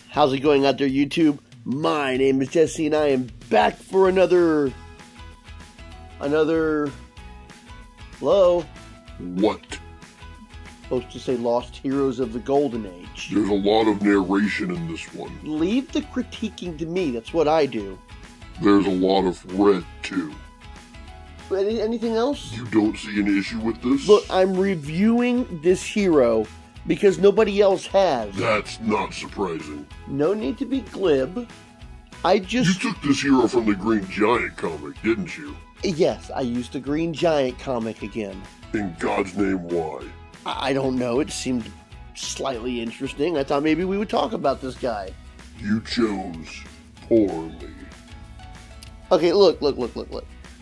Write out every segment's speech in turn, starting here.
How's it going out there, YouTube? My name is Jesse, and I am back for another... Hello? What? Supposed to say Lost Heroes of the Golden Age. There's a lot of narration in this one. Leave the critiquing to me. That's what I do. There's a lot of red, too. Anything else? You don't see an issue with this? Look, I'm reviewing this hero because nobody else has. That's not surprising. No need to be glib. You took this hero from the Green Giant comic, didn't you? Yes, I used the Green Giant comic again. In God's name, why? I don't know. It seemed slightly interesting. I thought maybe we would talk about this guy. You chose poorly. Okay, look.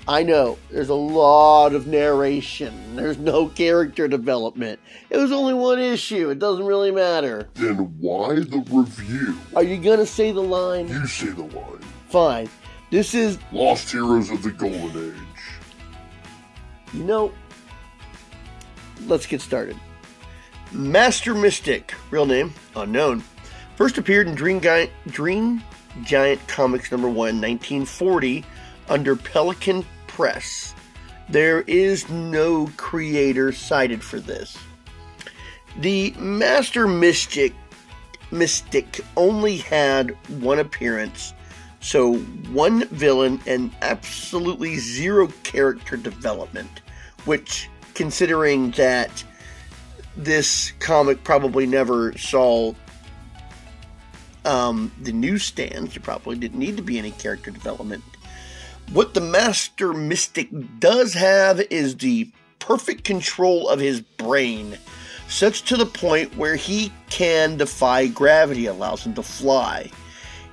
I know, there's a lot of narration. There's no character development. It was only one issue. It doesn't really matter. Then why the review? Are you going to say the line? You say the line. Fine. This is... Lost Heroes of the Golden Age. You know, let's get started. Master Mystic, real name, unknown, first appeared in Dream Giant Comics #1, 1940, under Pelican Press. There is no creator cited for this. The Master Mystic only had one appearance, so one villain and absolutely zero character development, which, considering that this comic probably never saw the newsstands, there probably didn't need to be any character development. What the Master Mystic does have is the perfect control of his brain, such to the point where he can defy gravity, allows him to fly.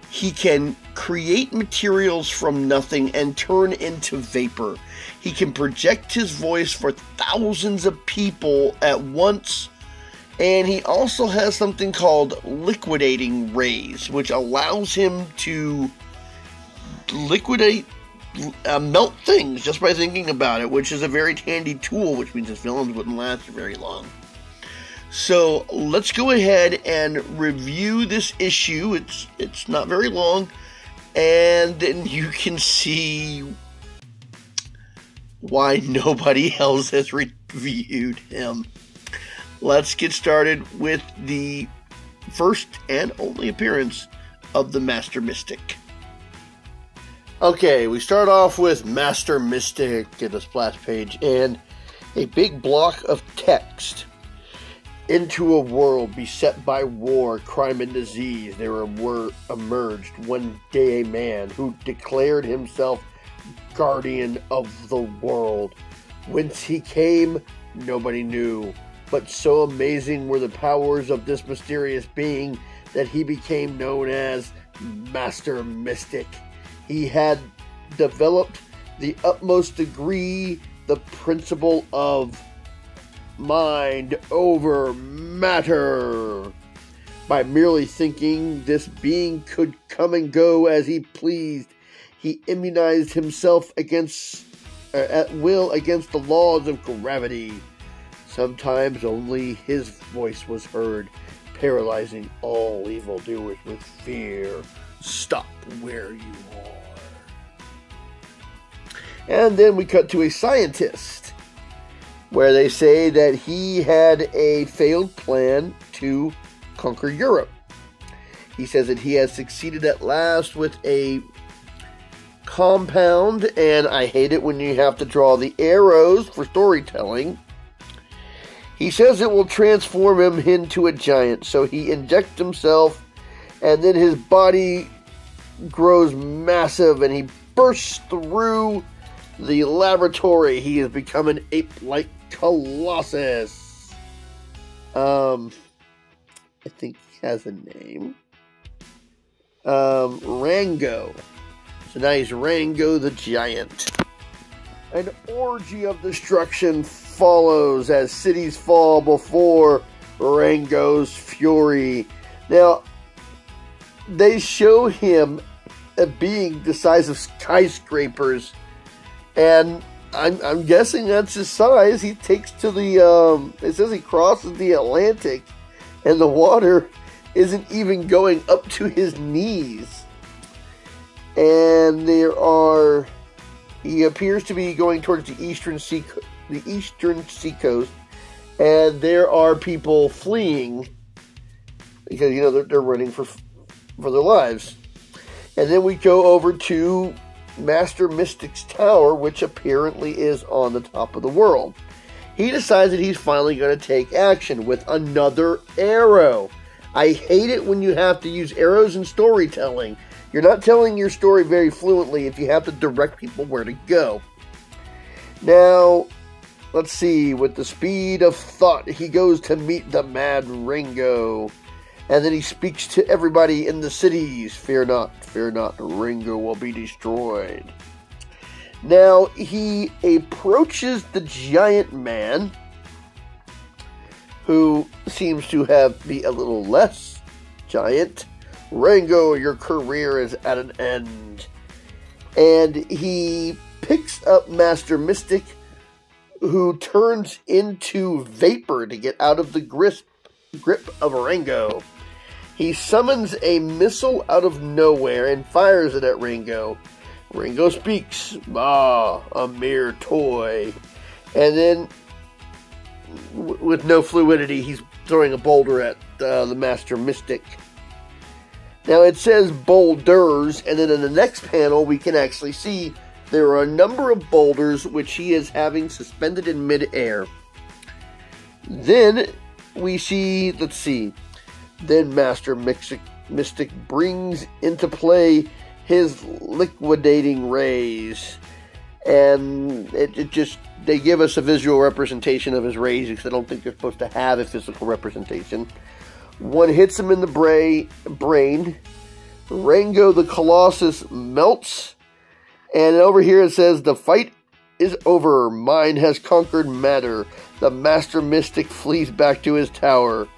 He can create materials from nothing and turn into vapor. He can project his voice for thousands of people at once, and he also has something called liquidating rays, which allows him to melt things just by thinking about it, which is a very handy tool, which means his villains wouldn't last very long. So let's go ahead and review this issue. It's not very long, and then you can see why nobody else has reviewed him. Let's get started with the first and only appearance of the Master Mystic. Okay, we start off with Master Mystic at the splash page and a big block of text. Into a world beset by war, crime, and disease, there emerged one day a man who declared himself guardian of the world. Whence he came, nobody knew, but so amazing were the powers of this mysterious being that he became known as Master Mystic. He had developed the utmost degree the principle of mind over matter. By merely thinking, this being could come and go as he pleased. He immunized himself at will against the laws of gravity. Sometimes only his voice was heard, paralyzing all evildoers with fear. Stop where you are. And then we cut to a scientist, where they say that he had a failed plan to conquer Europe. He says that he has succeeded at last with a compound, and I hate it when you have to draw the arrows for storytelling. He says it will transform him into a giant, so he injects himself, and then his body grows massive, and he bursts through the laboratory. He has become an ape-like colossus. I think he has a name. Rango. So now he's Rango the Giant. An orgy of destruction follows as cities fall before Rango's fury. Now, they show him being the size of skyscrapers, and I'm guessing that's his size. He takes to the, it says he crosses the Atlantic, and the water isn't even going up to his knees. And he appears to be going towards the eastern seacoast, and there are people fleeing because they're running for their lives. And then we go over to Master Mystic's tower, which apparently is on the top of the world. He decides that he's finally going to take action with another arrow. I hate it when you have to use arrows in storytelling. You're not telling your story very fluently if you have to direct people where to go. Now, let's see. With the speed of thought, he goes to meet the mad Ringo. And then he speaks to everybody in the cities. Fear not, Ringo will be destroyed. Now, he approaches the giant man, who seems to be a little less giant. Ringo, your career is at an end. And he picks up Master Mystic, who turns into vapor to get out of the grip of Ringo. He summons a missile out of nowhere and fires it at Ringo. Ringo speaks, a mere toy. And then, with no fluidity, he's throwing a boulder at the Master Mystic. Now, it says boulders, and then in the next panel, we can actually see there are a number of boulders which he is having suspended in midair. Then, we see, then Master Mystic brings into play his liquidating rays, and they give us a visual representation of his rays because I don't think they're supposed to have a physical representation. One hits him in the brain. Ringo the Colossus melts, and over here it says, the fight is over. Mind has conquered matter. The Master Mystic flees back to his tower.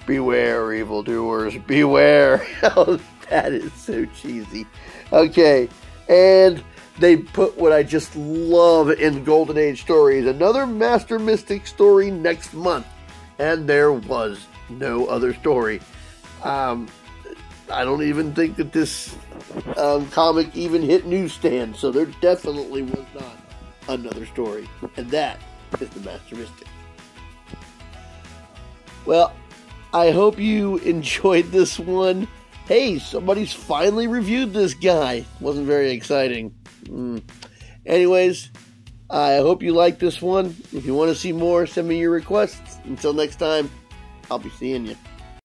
Beware, evildoers, beware. Oh, that is so cheesy. Okay, and they put what I just love in Golden Age stories, another Master Mystic story next month. And there was no other story. I don't even think that this comic even hit newsstands, so there definitely was not another story. And that is the Master Mystic. Well, I hope you enjoyed this one. Hey, somebody's finally reviewed this guy. Wasn't very exciting. Anyways, I hope you like this one. If you want to see more, send me your requests. Until next time, I'll be seeing you.